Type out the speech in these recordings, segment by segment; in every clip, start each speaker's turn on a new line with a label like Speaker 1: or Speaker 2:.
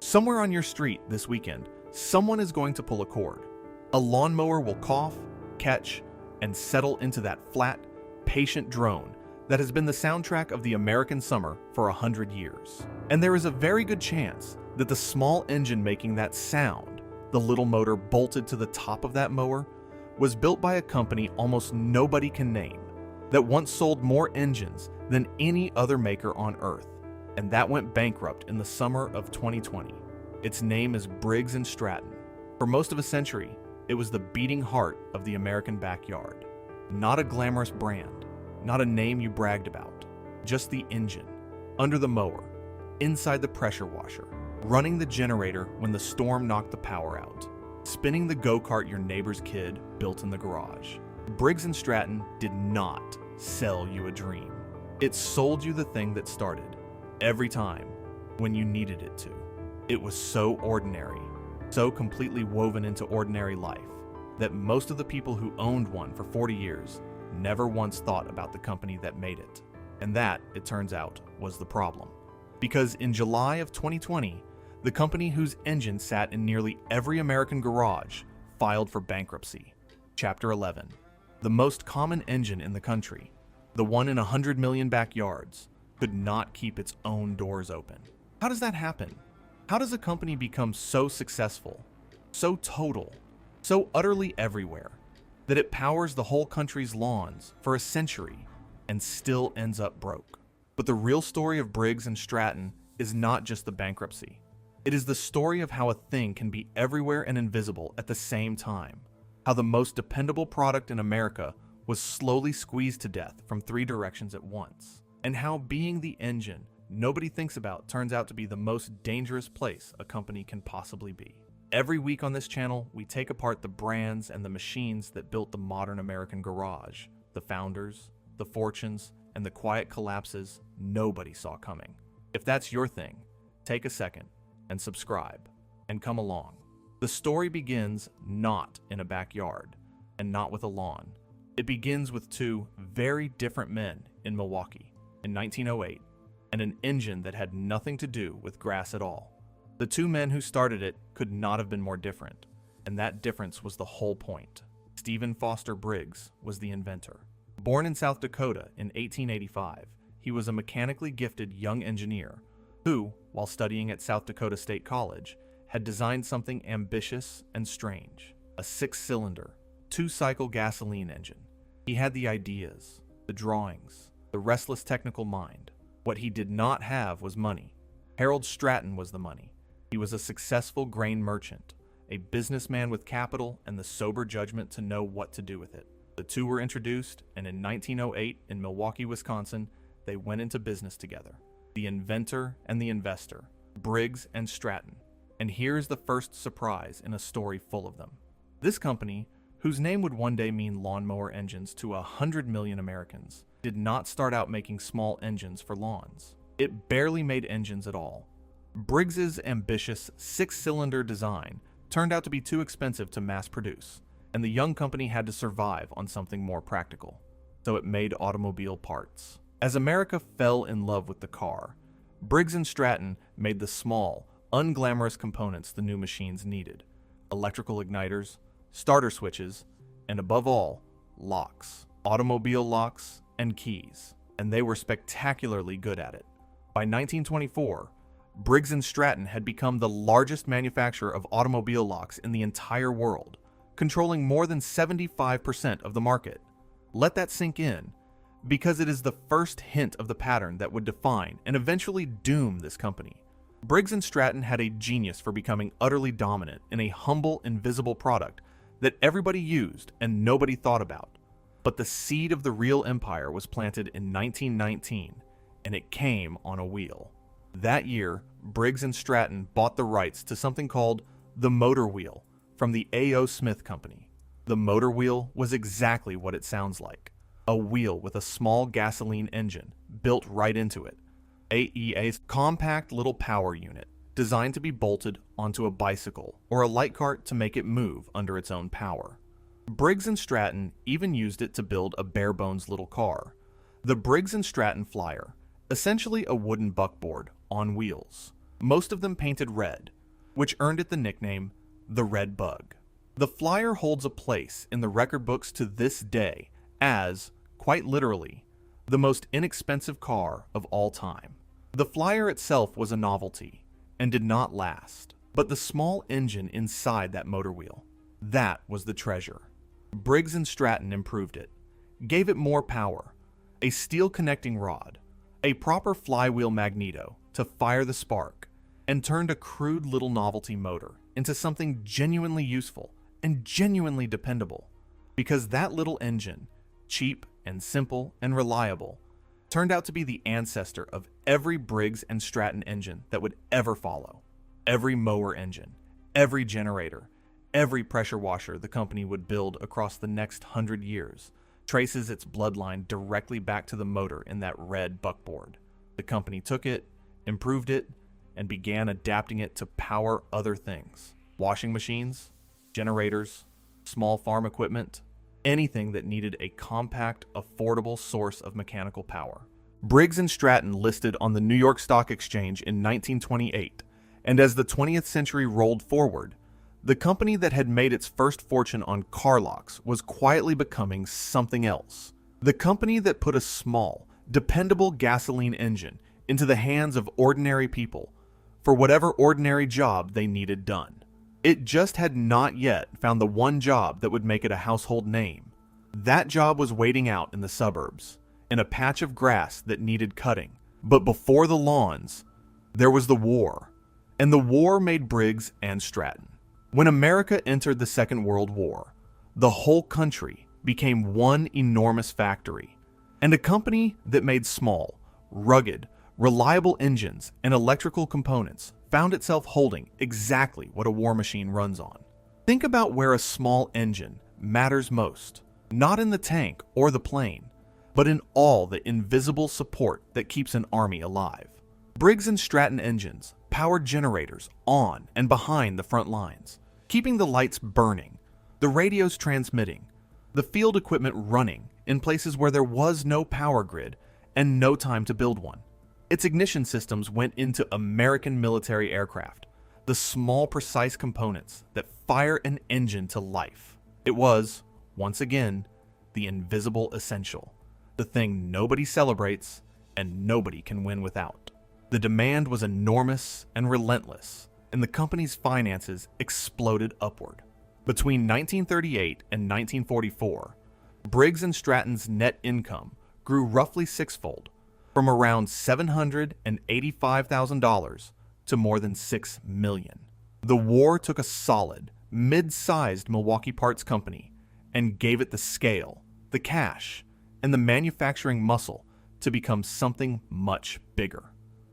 Speaker 1: Somewhere on your street this weekend, someone is going to pull a cord. A lawnmower will cough, catch, and settle into that flat, patient drone that has been the soundtrack of the American summer for 100 years. And there is a very good chance that the small engine making that sound, the little motor bolted to the top of that mower, was built by a company almost nobody can name, that once sold more engines than any other maker on Earth, and that went bankrupt in the summer of 2020. Its name is Briggs Stratton. For most of a century, it was the beating heart of the American backyard. Not a glamorous brand, not a name you bragged about, just the engine, under the mower, inside the pressure washer, running the generator when the storm knocked the power out, spinning the go-kart your neighbor's kid built in the garage. Briggs Stratton did not sell you a dream. It sold you the thing that started, every time, when you needed it to. It was so ordinary, so completely woven into ordinary life, that most of the people who owned one for 40 years never once thought about the company that made it. And that, it turns out, was the problem. Because in July of 2020, the company whose engine sat in nearly every American garage filed for bankruptcy. Chapter 11. The most common engine in the country, the one in 100 million backyards, could not keep its own doors open. How does that happen? How does a company become so successful, so total, so utterly everywhere, that it powers the whole country's lawns for a century and still ends up broke? But the real story of Briggs Stratton is not just the bankruptcy. It is the story of how a thing can be everywhere and invisible at the same time. How the most dependable product in America was slowly squeezed to death from 3 directions at once. And how being the engine nobody thinks about turns out to be the most dangerous place a company can possibly be. Every week on this channel, we take apart the brands and the machines that built the modern American garage, the founders, the fortunes, and the quiet collapses nobody saw coming. If that's your thing, take a second and subscribe and come along. The story begins not in a backyard and not with a lawn. It begins with 2 very different men in Milwaukee in 1908 and an engine that had nothing to do with grass at all. The 2 men who started it could not have been more different, and that difference was the whole point. Stephen Foster Briggs was the inventor. Born in South Dakota in 1885, he was a mechanically gifted young engineer who, while studying at South Dakota State College, had designed something ambitious and strange: a 6-cylinder, 2-cycle gasoline engine. He had the ideas, the drawings, the restless technical mind. What he did not have was money. Harold Stratton was the money. He was a successful grain merchant, a businessman with capital and the sober judgment to know what to do with it. The 2 were introduced, and in 1908 in Milwaukee, Wisconsin, they went into business together. The inventor and the investor, Briggs Stratton. And here's the first surprise in a story full of them. This company, whose name would one day mean lawnmower engines to 100 million Americans, did not start out making small engines for lawns. It barely made engines at all. Briggs's ambitious 6-cylinder design turned out to be too expensive to mass produce, and the young company had to survive on something more practical. So it made automobile parts. As America fell in love with the car, Briggs Stratton made the small, unglamorous components the new machines needed: electrical igniters, starter switches, and above all, locks, automobile locks, and keys. And they were spectacularly good at it. By 1924, Briggs Stratton had become the largest manufacturer of automobile locks in the entire world, controlling more than 75% of the market. Let that sink in, because it is the first hint of the pattern that would define and eventually doom this company. Briggs Stratton had a genius for becoming utterly dominant in a humble, invisible product that everybody used and nobody thought about. But the seed of the real empire was planted in 1919, and it came on a wheel. That year, Briggs Stratton bought the rights to something called the motor wheel from the A.O. Smith Company. The motor wheel was exactly what it sounds like: a wheel with a small gasoline engine built right into it. AEA's compact little power unit, designed to be bolted onto a bicycle or a light cart to make it move under its own power. Briggs Stratton even used it to build a bare-bones little car, the Briggs Stratton Flyer, essentially a wooden buckboard on wheels, most of them painted red, which earned it the nickname the Red Bug. The Flyer holds a place in the record books to this day as, quite literally, the most inexpensive car of all time. The Flyer itself was a novelty and did not last, but the small engine inside that motor wheel, that was the treasure. Briggs Stratton improved it, gave it more power, a steel connecting rod, a proper flywheel magneto to fire the spark, and turned a crude little novelty motor into something genuinely useful and genuinely dependable, because that little engine, cheap and simple and reliable, turned out to be the ancestor of every Briggs & Stratton engine that would ever follow. Every mower engine, every generator, every pressure washer the company would build across the next 100 years traces its bloodline directly back to the motor in that red buckboard. The company took it, improved it, and began adapting it to power other things. Washing machines, generators, small farm equipment, anything that needed a compact, affordable source of mechanical power. Briggs & Stratton listed on the New York Stock Exchange in 1928, and as the 20th century rolled forward, the company that had made its first fortune on car locks was quietly becoming something else. The company that put a small, dependable gasoline engine into the hands of ordinary people for whatever ordinary job they needed done. It just had not yet found the one job that would make it a household name. That job was waiting out in the suburbs, in a patch of grass that needed cutting. But before the lawns, there was the war, and the war made Briggs & Stratton. When America entered the Second World War, the whole country became one enormous factory, and a company that made small, rugged, reliable engines and electrical components found itself holding exactly what a war machine runs on. Think about where a small engine matters most, not in the tank or the plane, but in all the invisible support that keeps an army alive. Briggs & Stratton engines powered generators on and behind the front lines, keeping the lights burning, the radios transmitting, the field equipment running in places where there was no power grid and no time to build one. Its ignition systems went into American military aircraft, the small, precise components that fire an engine to life. It was, once again, the invisible essential, the thing nobody celebrates and nobody can win without. The demand was enormous and relentless, and the company's finances exploded upward. Between 1938 and 1944, Briggs & Stratton's net income grew roughly sixfold, from around $785,000 to more than $6 million. The war took a solid, mid-sized Milwaukee parts company and gave it the scale, the cash, and the manufacturing muscle to become something much bigger.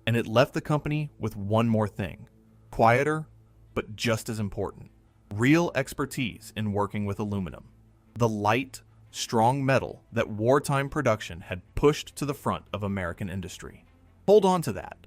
Speaker 1: And it left the company with one more thing: quieter, but just as important, real expertise in working with aluminum, the light, strong metal that wartime production had pushed to the front of American industry. Hold on to that,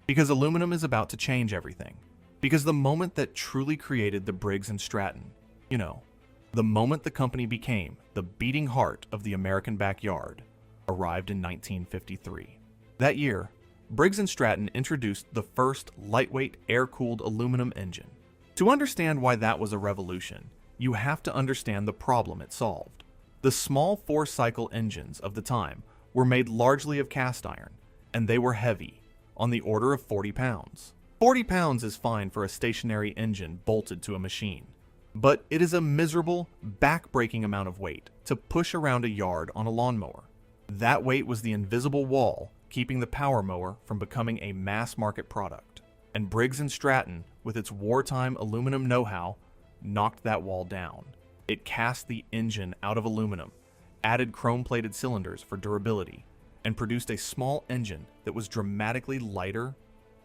Speaker 1: because aluminum is about to change everything. Because the moment that truly created the Briggs & Stratton, the moment the company became the beating heart of the American backyard, arrived in 1953. That year, Briggs & Stratton introduced the first lightweight air-cooled aluminum engine. To understand why that was a revolution, you have to understand the problem it solved. The small four-cycle engines of the time were made largely of cast iron, and they were heavy, on the order of 40 pounds. 40 pounds is fine for a stationary engine bolted to a machine, but it is a miserable, back-breaking amount of weight to push around a yard on a lawnmower. That weight was the invisible wall keeping the power mower from becoming a mass-market product, and Briggs & Stratton, with its wartime aluminum know-how, knocked that wall down. It cast the engine out of aluminum, added chrome-plated cylinders for durability, and produced a small engine that was dramatically lighter,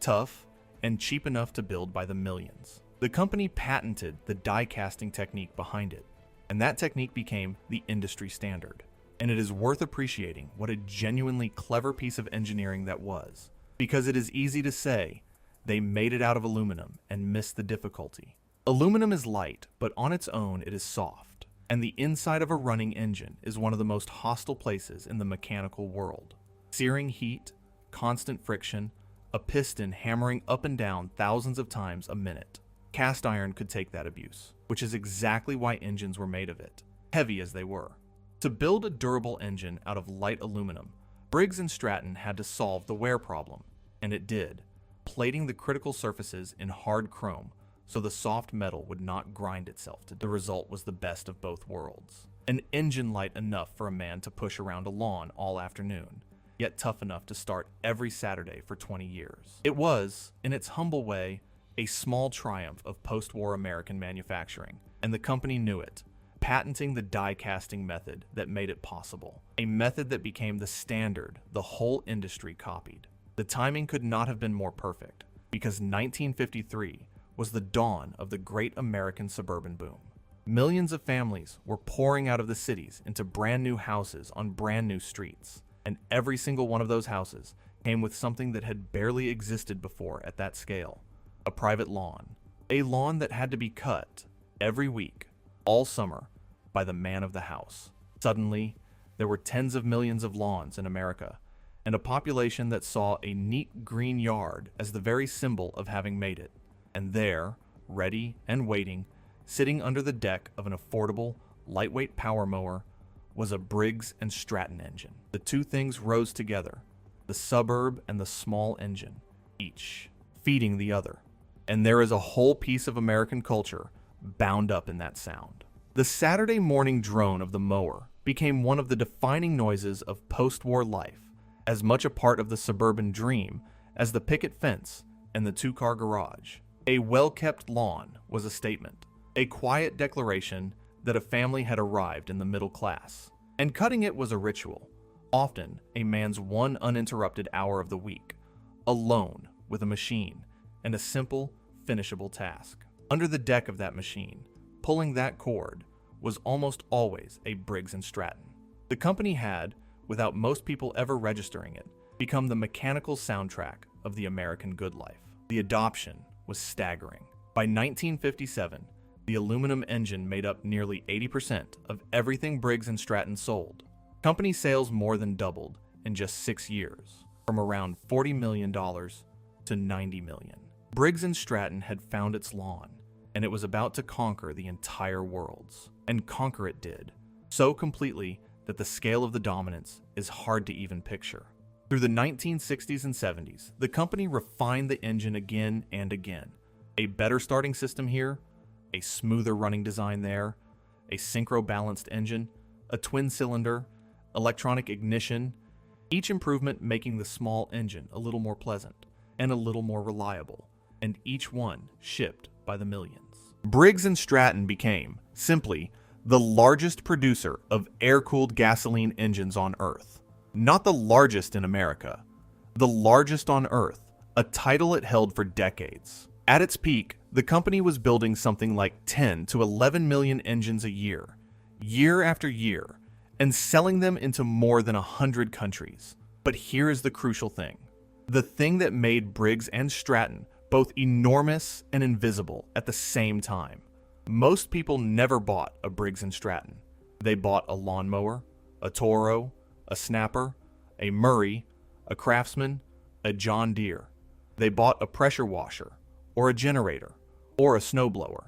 Speaker 1: tough, and cheap enough to build by the millions. The company patented the die casting technique behind it, and that technique became the industry standard. And it is worth appreciating what a genuinely clever piece of engineering that was, because it is easy to say they made it out of aluminum and missed the difficulty. Aluminum is light, but on its own it is soft, and the inside of a running engine is one of the most hostile places in the mechanical world. Searing heat, constant friction, a piston hammering up and down thousands of times a minute. Cast iron could take that abuse, which is exactly why engines were made of it, heavy as they were. To build a durable engine out of light aluminum, Briggs & Stratton had to solve the wear problem, and it did, plating the critical surfaces in hard chrome so the soft metal would not grind itself to death. The result was the best of both worlds. An engine light enough for a man to push around a lawn all afternoon, yet tough enough to start every Saturday for 20 years. It was, in its humble way, a small triumph of post-war American manufacturing, and the company knew it, patenting the die casting method that made it possible, a method that became the standard the whole industry copied. The timing could not have been more perfect, because 1953 was the dawn of the great American suburban boom. Millions of families were pouring out of the cities into brand new houses on brand new streets, and every single one of those houses came with something that had barely existed before at that scale: a private lawn. A lawn that had to be cut every week, all summer, by the man of the house. Suddenly, there were tens of millions of lawns in America, and a population that saw a neat green yard as the very symbol of having made it. And there, ready and waiting, sitting under the deck of an affordable, lightweight power mower, was a Briggs & Stratton engine. The two things rose together, the suburb and the small engine, each feeding the other. And there is a whole piece of American culture bound up in that sound. The Saturday morning drone of the mower became one of the defining noises of post-war life, as much a part of the suburban dream as the picket fence and the two-car garage. A well-kept lawn was a statement, a quiet declaration that a family had arrived in the middle class. And cutting it was a ritual, often a man's one uninterrupted hour of the week, alone with a machine and a simple, finishable task. Under the deck of that machine, pulling that cord, was almost always a Briggs & Stratton. The company had, without most people ever registering it, become the mechanical soundtrack of the American good life. The adoption was staggering. By 1957, the aluminum engine made up nearly 80% of everything Briggs & Stratton sold. Company sales more than doubled in just 6 years, from around $40 million to $90 million. Briggs & Stratton had found its lawn, and it was about to conquer the entire worlds. And conquer it did, so completely that the scale of the dominance is hard to even picture. Through the 1960s and 70s, the company refined the engine again and again. A better starting system here, a smoother running design there, a synchro-balanced engine, a twin-cylinder, electronic ignition, each improvement making the small engine a little more pleasant and a little more reliable, and each one shipped by the millions. Briggs & Stratton became, simply, the largest producer of air-cooled gasoline engines on Earth. Not the largest in America, the largest on Earth, a title it held for decades. At its peak, the company was building something like 10 to 11 million engines a year after year, and selling them into more than 100 countries. But here is the crucial thing. The thing that made Briggs & Stratton both enormous and invisible at the same time. Most people never bought a Briggs & Stratton. They bought a lawnmower, a Toro, a Snapper, a Murray, a Craftsman, a John Deere. They bought a pressure washer, or a generator, or a snowblower.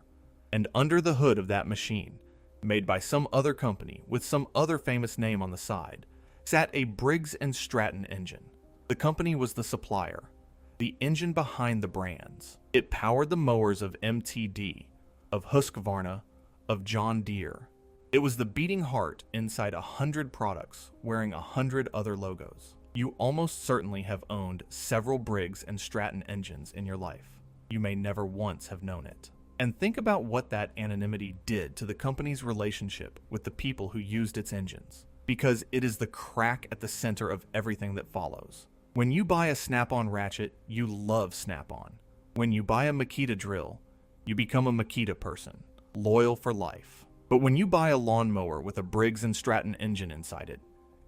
Speaker 1: And under the hood of that machine, made by some other company with some other famous name on the side, sat a Briggs & Stratton engine. The company was the supplier, the engine behind the brands. It powered the mowers of MTD, of Husqvarna, of John Deere. It was the beating heart inside 100 products wearing 100 other logos. You almost certainly have owned several Briggs & Stratton engines in your life. You may never once have known it. And think about what that anonymity did to the company's relationship with the people who used its engines, because it is the crack at the center of everything that follows. When you buy a Snap-on ratchet, you love Snap-on. When you buy a Makita drill, you become a Makita person, loyal for life. But when you buy a lawnmower with a Briggs & Stratton engine inside it,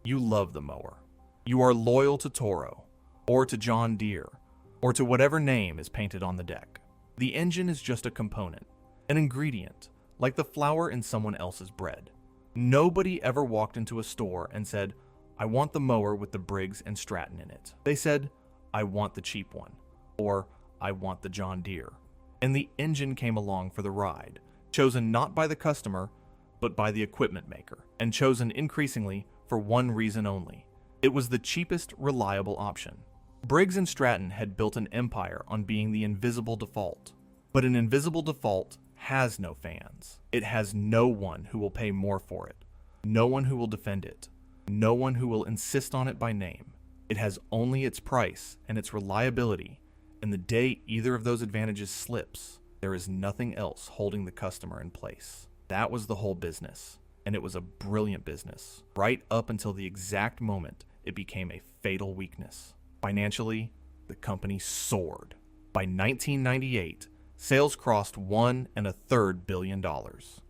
Speaker 1: you love the mower. You are loyal to Toro, or to John Deere, or to whatever name is painted on the deck. The engine is just a component, an ingredient, like the flour in someone else's bread. Nobody ever walked into a store and said, "I want the mower with the Briggs & Stratton in it." They said, "I want the cheap one," or "I want the John Deere." And the engine came along for the ride, chosen not by the customer, but by the equipment maker, and chosen increasingly for one reason only. It was the cheapest, reliable option. Briggs & Stratton had built an empire on being the invisible default. But an invisible default has no fans. It has no one who will pay more for it, no one who will defend it, no one who will insist on it by name. It has only its price and its reliability, and the day either of those advantages slips, there is nothing else holding the customer in place. That was the whole business, and it was a brilliant business, right up until the exact moment it became a fatal weakness. Financially, the company soared. By 1998, sales crossed $1.33 billion,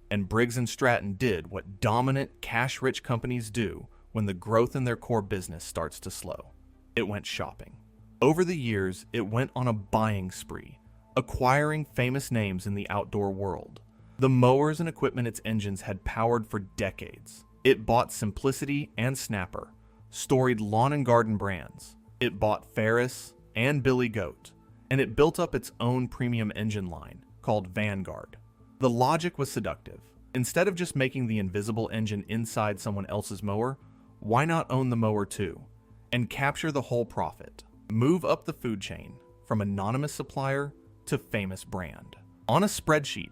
Speaker 1: and Briggs & Stratton did what dominant, cash-rich companies do when the growth in their core business starts to slow. It went shopping. Over the years, it went on a buying spree, acquiring famous names in the outdoor world. The mowers and equipment its engines had powered for decades. It bought Simplicity and Snapper, storied lawn and garden brands. It bought Ferris and Billy Goat, and it built up its own premium engine line called Vanguard. The logic was seductive. Instead of just making the invisible engine inside someone else's mower, why not own the mower too and capture the whole profit? Move up the food chain from anonymous supplier to famous brand. On a spreadsheet,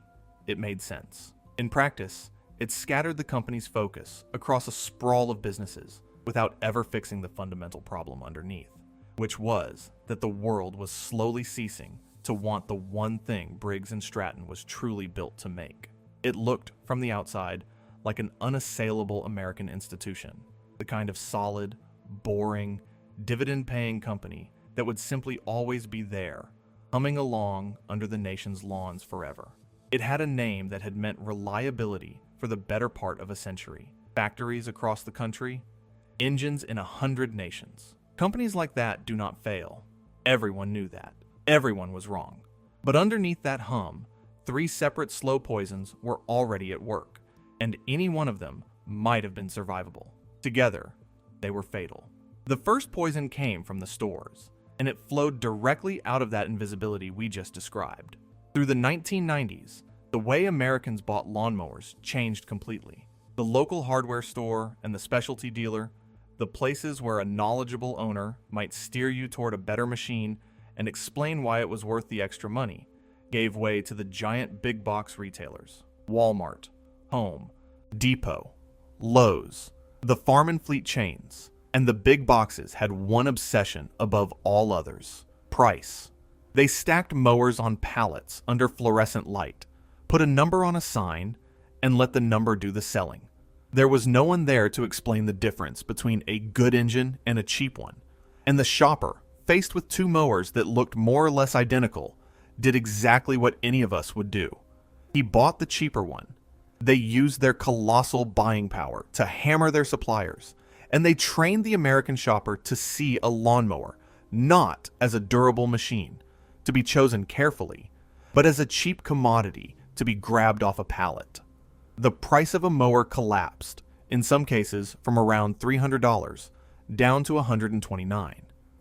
Speaker 1: it made sense. In practice, it scattered the company's focus across a sprawl of businesses without ever fixing the fundamental problem underneath, which was that the world was slowly ceasing to want the one thing Briggs & Stratton was truly built to make. It looked, from the outside, like an unassailable American institution, the kind of solid, boring, dividend-paying company that would simply always be there, humming along under the nation's lawns forever. It had a name that had meant reliability for the better part of a century. Factories across the country, engines in 100 nations. Companies like that do not fail. Everyone knew that. Everyone was wrong. But underneath that hum, 3 separate slow poisons were already at work, and any one of them might have been survivable. Together, they were fatal. The first poison came from the stores, and it flowed directly out of that invisibility we just described. Through the 1990s, the way Americans bought lawnmowers changed completely. The local hardware store and the specialty dealer, the places where a knowledgeable owner might steer you toward a better machine and explain why it was worth the extra money, gave way to the giant big box retailers. Walmart, Home, Depot, Lowe's, the farm and fleet chains, and the big boxes had one obsession above all others: price. They stacked mowers on pallets under fluorescent light, put a number on a sign, and let the number do the selling. There was no one there to explain the difference between a good engine and a cheap one, and the shopper, faced with 2 mowers that looked more or less identical, did exactly what any of us would do. He bought the cheaper one. They used their colossal buying power to hammer their suppliers, and they trained the American shopper to see a lawnmower not as a durable machine, to be chosen carefully, but as a cheap commodity to be grabbed off a pallet. The price of a mower collapsed, in some cases from around $300 down to $129.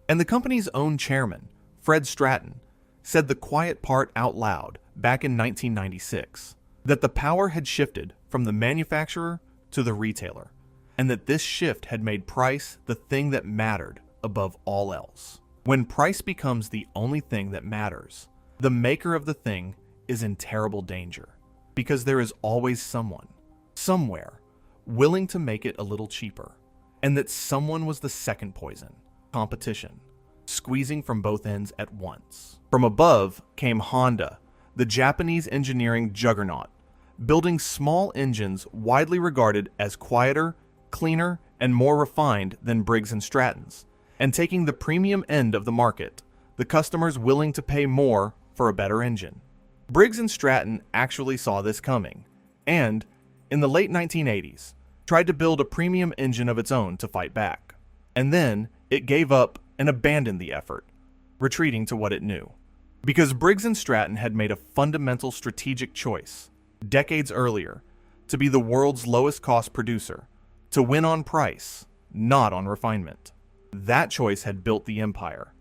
Speaker 1: And the company's own chairman, Fred Stratton, said the quiet part out loud back in 1996, that the power had shifted from the manufacturer to the retailer, and that this shift had made price the thing that mattered above all else. When price becomes the only thing that matters, the maker of the thing is in terrible danger, because there is always someone, somewhere, willing to make it a little cheaper, and that someone was the second poison: competition, squeezing from both ends at once. From above came Honda, the Japanese engineering juggernaut, building small engines widely regarded as quieter, cleaner, and more refined than Briggs & Stratton's, and taking the premium end of the market, the customers willing to pay more for a better engine. Briggs & Stratton actually saw this coming, and, in the late 1980s, tried to build a premium engine of its own to fight back. And then, it gave up and abandoned the effort, retreating to what it knew. Because Briggs & Stratton had made a fundamental strategic choice, decades earlier, to be the world's lowest cost producer, to win on price, not on refinement. That choice had built the empire,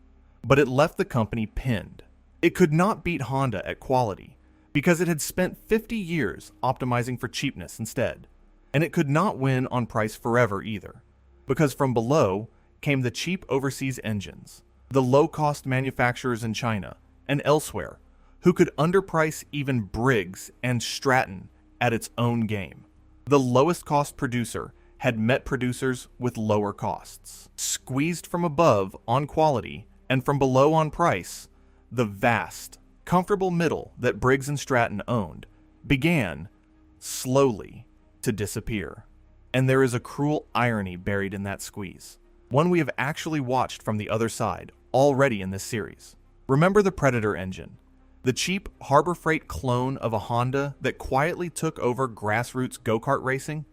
Speaker 1: but it left the company pinned. It could not beat Honda at quality because it had spent 50 years optimizing for cheapness instead. And it could not win on price forever either, because from below came the cheap overseas engines, the low-cost manufacturers in China and elsewhere who could underprice even Briggs and Stratton at its own game. The lowest cost producer had met producers with lower costs. Squeezed from above on quality and from below on price, the vast, comfortable middle that Briggs and Stratton owned began, slowly, to disappear. And there is a cruel irony buried in that squeeze, one we have actually watched from the other side already in this series. Remember the Predator engine, the cheap Harbor Freight clone of a Honda that quietly took over grassroots go-kart racing?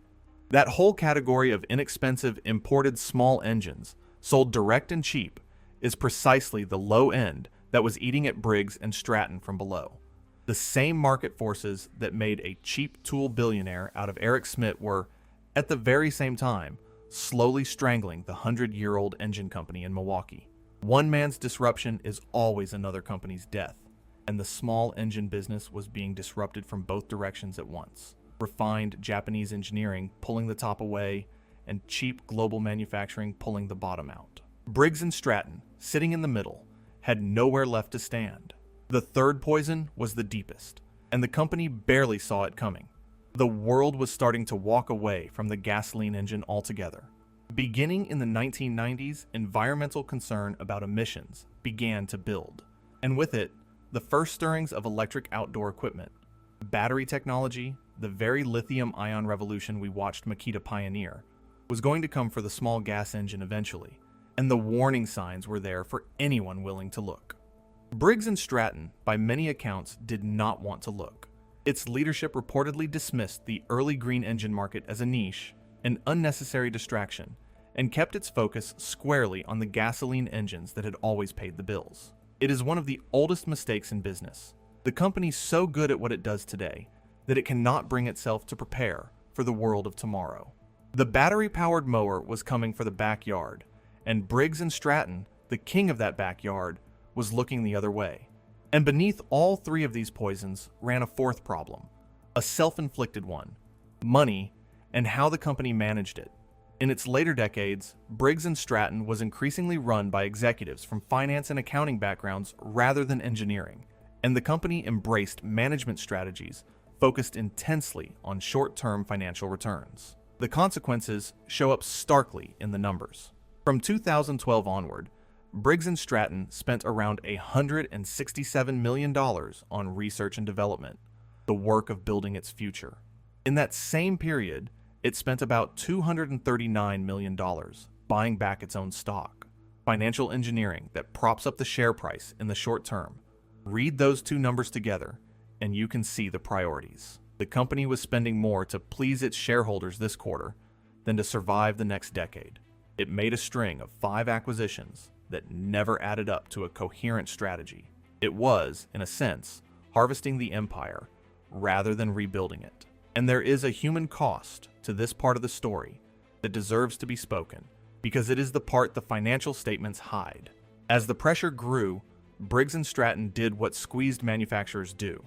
Speaker 1: That whole category of inexpensive imported small engines, sold direct and cheap, is precisely the low end that was eating at Briggs and Stratton from below. The same market forces that made a cheap tool billionaire out of Eric Schmidt were, at the very same time, slowly strangling the 100-year-old engine company in Milwaukee. One man's disruption is always another company's death, and the small engine business was being disrupted from both directions at once. Refined Japanese engineering pulling the top away, and cheap global manufacturing pulling the bottom out. Briggs and Stratton, sitting in the middle, had nowhere left to stand. The third poison was the deepest, and the company barely saw it coming. The world was starting to walk away from the gasoline engine altogether. Beginning in the 1990s, environmental concern about emissions began to build, and with it, the first stirrings of electric outdoor equipment. Battery technology, the very lithium-ion revolution we watched Makita pioneer, was going to come for the small gas engine eventually, and the warning signs were there for anyone willing to look. Briggs and Stratton, by many accounts, did not want to look. Its leadership reportedly dismissed the early green engine market as a niche, an unnecessary distraction, and kept its focus squarely on the gasoline engines that had always paid the bills. It is one of the oldest mistakes in business. The company's so good at what it does today that it cannot bring itself to prepare for the world of tomorrow. The battery-powered mower was coming for the backyard, and Briggs and Stratton, the king of that backyard, was looking the other way. And beneath all three of these poisons ran a fourth problem, a self-inflicted one: money and how the company managed it. In its later decades, Briggs & Stratton was increasingly run by executives from finance and accounting backgrounds rather than engineering, and the company embraced management strategies focused intensely on short-term financial returns. The consequences show up starkly in the numbers. From 2012 onward, Briggs & Stratton spent around $167 million on research and development, the work of building its future. In that same period, it spent about $239 million buying back its own stock. Financial engineering that props up the share price in the short term. Read those two numbers together, and you can see the priorities. The company was spending more to please its shareholders this quarter than to survive the next decade. It made a string of 5 acquisitions that never added up to a coherent strategy. It was, in a sense, harvesting the empire rather than rebuilding it. And there is a human cost to this part of the story that deserves to be spoken, because it is the part the financial statements hide. As the pressure grew, Briggs & Stratton did what squeezed manufacturers do.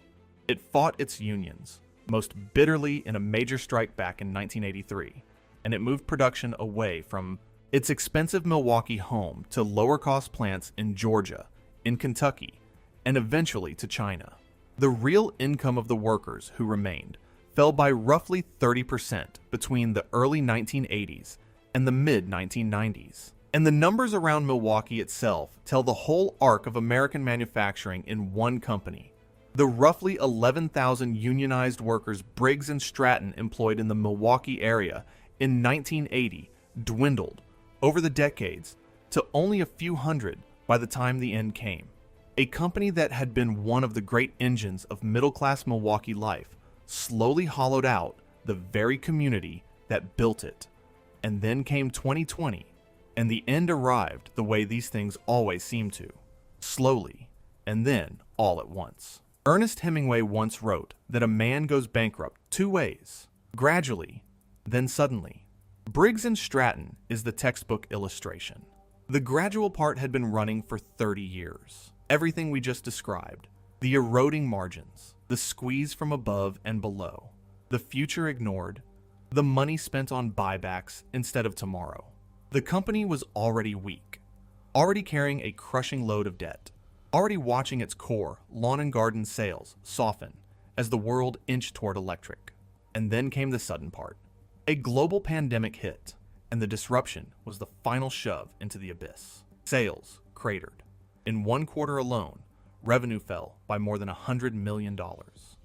Speaker 1: It fought its unions, most bitterly in a major strike back in 1983, and it moved production away from its expensive Milwaukee home to lower-cost plants in Georgia, in Kentucky, and eventually to China. The real income of the workers who remained fell by roughly 30% between the early 1980s and the mid-1990s. And the numbers around Milwaukee itself tell the whole arc of American manufacturing in one company. The roughly 11,000 unionized workers Briggs & Stratton employed in the Milwaukee area in 1980 dwindled over the decades to only a few hundred by the time the end came. A company that had been one of the great engines of middle-class Milwaukee life slowly hollowed out the very community that built it. And then came 2020, and the end arrived the way these things always seem to. Slowly, and then all at once. Ernest Hemingway once wrote that a man goes bankrupt 2 ways: gradually, then suddenly. Briggs & Stratton is the textbook illustration. The gradual part had been running for 30 years. Everything we just described, the eroding margins, the squeeze from above and below, the future ignored, the money spent on buybacks instead of tomorrow. The company was already weak, already carrying a crushing load of debt, already watching its core lawn and garden sales soften as the world inched toward electric. And then came the sudden part. A global pandemic hit, and the disruption was the final shove into the abyss. Sales cratered. In one quarter alone, revenue fell by more than $100 million,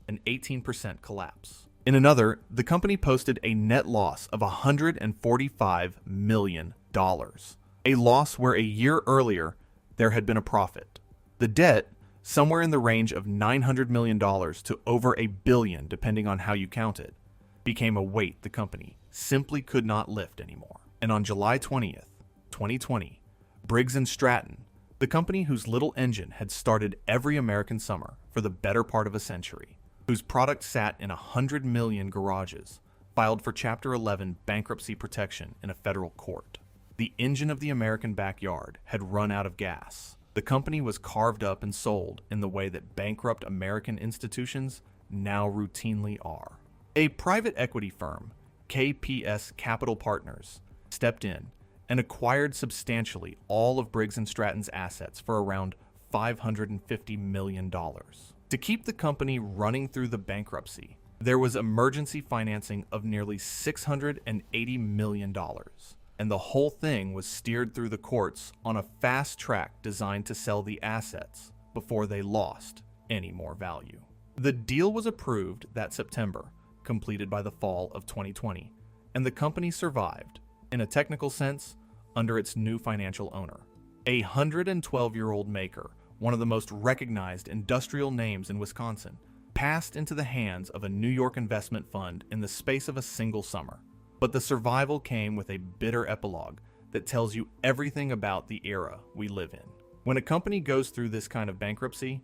Speaker 1: an 18% collapse. In another, the company posted a net loss of $145 million, a loss where a year earlier there had been a profit. The debt, somewhere in the range of $900 million to over $1 billion depending on how you count it, became a weight the company simply could not lift anymore. And on July 20th, 2020, Briggs Stratton, the company whose little engine had started every American summer for the better part of a century, whose product sat in 100 million garages, filed for Chapter 11 bankruptcy protection in a federal court. The engine of the American backyard had run out of gas. The company was carved up and sold in the way that bankrupt American institutions now routinely are. A private equity firm, KPS Capital Partners, stepped in and acquired substantially all of Briggs Stratton's assets for around $550 million. To keep the company running through the bankruptcy, there was emergency financing of nearly $680 million, and the whole thing was steered through the courts on a fast track designed to sell the assets before they lost any more value. The deal was approved that September, completed by the fall of 2020, and the company survived, in a technical sense, under its new financial owner. A 112-year-old maker, one of the most recognized industrial names in Wisconsin, passed into the hands of a New York investment fund in the space of a single summer. But the survival came with a bitter epilogue that tells you everything about the era we live in. When a company goes through this kind of bankruptcy,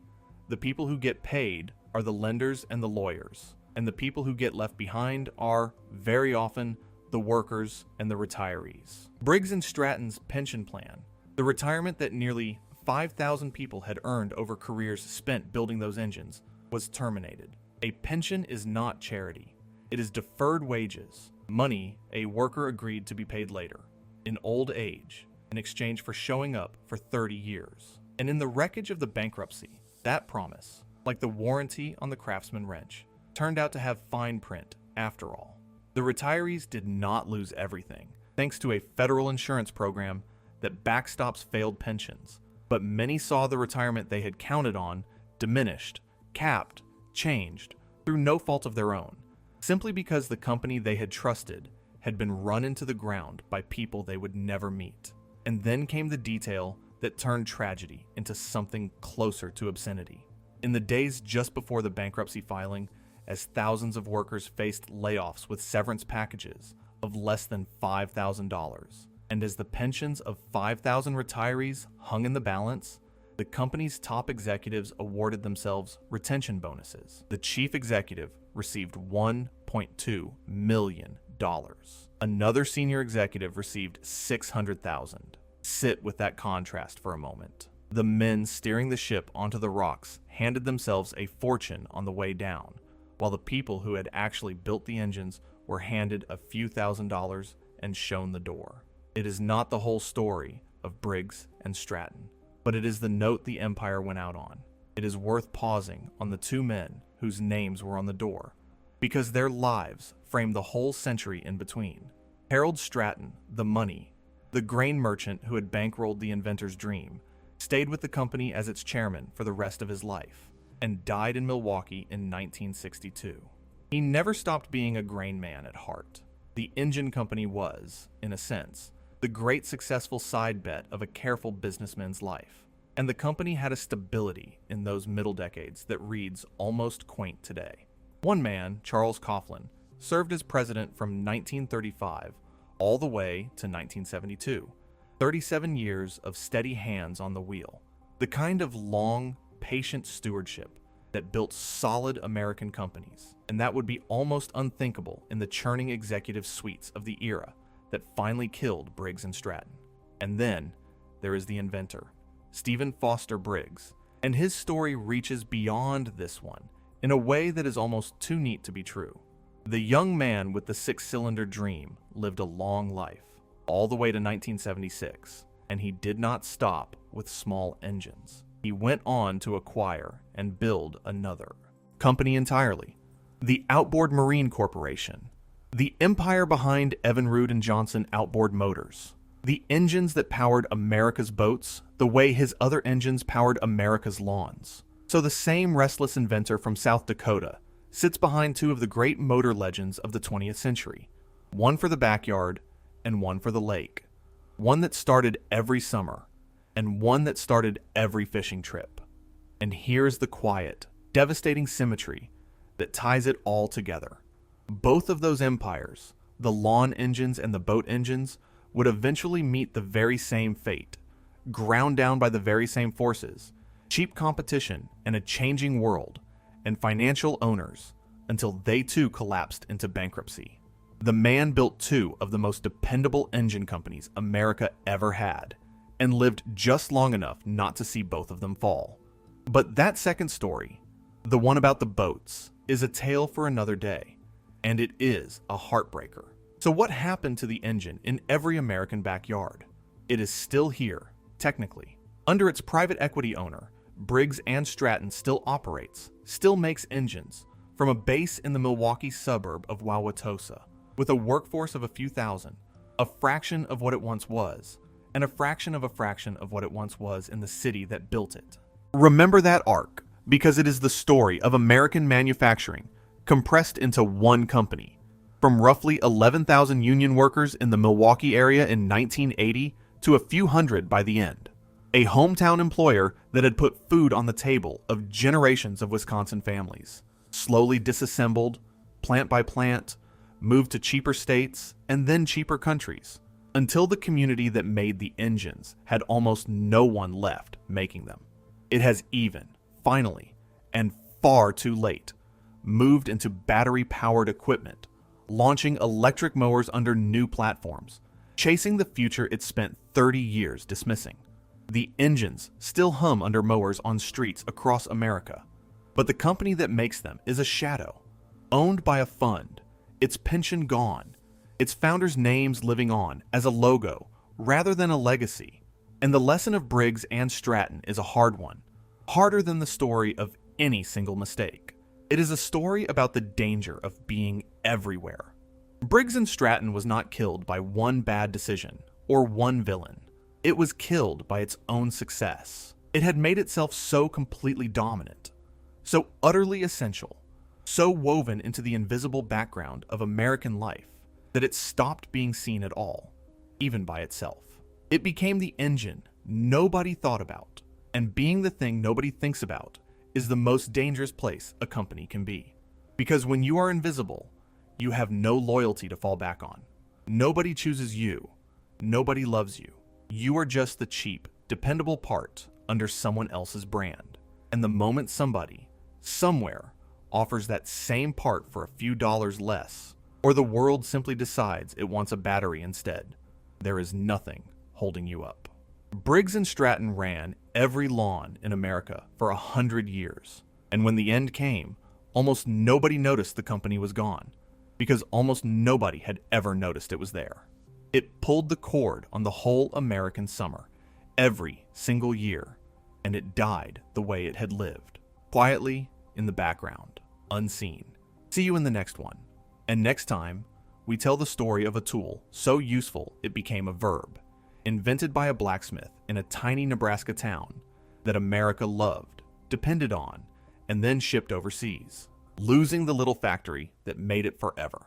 Speaker 1: the people who get paid are the lenders and the lawyers, and the people who get left behind are, very often, the workers and the retirees. Briggs Stratton's pension plan, the retirement that nearly 5,000 people had earned over careers spent building those engines, was terminated. A pension is not charity. It is deferred wages, money a worker agreed to be paid later, in old age, in exchange for showing up for 30 years. And in the wreckage of the bankruptcy, that promise, like the warranty on the Craftsman wrench, turned out to have fine print after all. The retirees did not lose everything, thanks to a federal insurance program that backstops failed pensions, but many saw the retirement they had counted on diminished, capped, changed, through no fault of their own, simply because the company they had trusted had been run into the ground by people they would never meet. And then came the detail that turned tragedy into something closer to obscenity. In the days just before the bankruptcy filing, as thousands of workers faced layoffs with severance packages of less than $5,000, and as the pensions of 5,000 retirees hung in the balance, the company's top executives awarded themselves retention bonuses. The chief executive received $1.2 million. Another senior executive received $600,000. Sit with that contrast for a moment. The men steering the ship onto the rocks handed themselves a fortune on the way down, while the people who had actually built the engines were handed a few $1,000s and shown the door. It is not the whole story of Briggs Stratton, but it is the note the empire went out on. It is worth pausing on the two men whose names were on the door, because their lives frame the whole century in between. Harold Stratton, the money, the grain merchant who had bankrolled the inventor's dream, stayed with the company as its chairman for the rest of his life, and died in Milwaukee in 1962. He never stopped being a grain man at heart. The engine company was, in a sense, the great successful side bet of a careful businessman's life, and the company had a stability in those middle decades that reads almost quaint today. One man, Charles Coughlin, served as president from 1935 all the way to 1972, 37 years of steady hands on the wheel, the kind of long, patient stewardship that built solid American companies, and that would be almost unthinkable in the churning executive suites of the era that finally killed Briggs Stratton. And then there is the inventor, Stephen Foster Briggs, And his story reaches beyond this one in a way that is almost too neat to be true. The young man with the six-cylinder dream lived a long life, all the way to 1976, and he did not stop with small engines. He went on to acquire and build another company entirely, the Outboard Marine Corporation, the empire behind Evinrude and Johnson Outboard Motors, the engines that powered America's boats the way his other engines powered America's lawns. So the same restless inventor from South Dakota sits behind two of the great motor legends of the 20th century, one for the backyard and one for the lake, one that started every summer and one that started every fishing trip. And here's the quiet, devastating symmetry that ties it all together. Both of those empires, the lawn engines and the boat engines, would eventually meet the very same fate, ground down by the very same forces, cheap competition and a changing world, and financial owners, until they too collapsed into bankruptcy. The man built two of the most dependable engine companies America ever had, and lived just long enough not to see both of them fall. But that second story, the one about the boats, is a tale for another day, and it is a heartbreaker. So what happened to the engine in every American backyard? It is still here, technically. Under its private equity owner, Briggs Stratton still operates, still makes engines, from a base in the Milwaukee suburb of Wauwatosa, with a workforce of a few thousand, a fraction of what it once was, and a fraction of what it once was in the city that built it. Remember that arc, because it is the story of American manufacturing compressed into one company. From roughly 11,000 union workers in the Milwaukee area in 1980 to a few hundred by the end. A hometown employer that had put food on the table of generations of Wisconsin families, slowly disassembled, plant by plant, moved to cheaper states and then cheaper countries, until the community that made the engines had almost no one left making them. It has even, finally, and far too late, moved into battery-powered equipment, launching electric mowers under new platforms, chasing the future it spent 30 years dismissing. The engines still hum under mowers on streets across America, but the company that makes them is a shadow, owned by a fund, its pension gone, its founders' names living on as a logo rather than a legacy. And the lesson of Briggs and Stratton is a hard one, harder than the story of any single mistake. It is a story about the danger of being everywhere. Briggs and Stratton was not killed by one bad decision or one villain. It was killed by its own success. It had made itself so completely dominant, so utterly essential, so woven into the invisible background of American life that it stopped being seen at all, even by itself. It became the engine nobody thought about, and being the thing nobody thinks about is the most dangerous place a company can be. Because when you are invisible, you have no loyalty to fall back on. Nobody chooses you. Nobody loves you. You are just the cheap, dependable part under someone else's brand. And the moment somebody, somewhere, offers that same part for a few dollars less, or the world simply decides it wants a battery instead, there is nothing holding you up. Briggs and Stratton ran every lawn in America for 100 years, and when the end came, almost nobody noticed the company was gone, because almost nobody had ever noticed it was there. It pulled the cord on the whole American summer, every single year, and it died the way it had lived, quietly in the background, unseen. See you in the next one. And next time, we tell the story of a tool so useful it became a verb, invented by a blacksmith in a tiny Nebraska town that America loved, depended on, and then shipped overseas, losing the little factory that made it forever.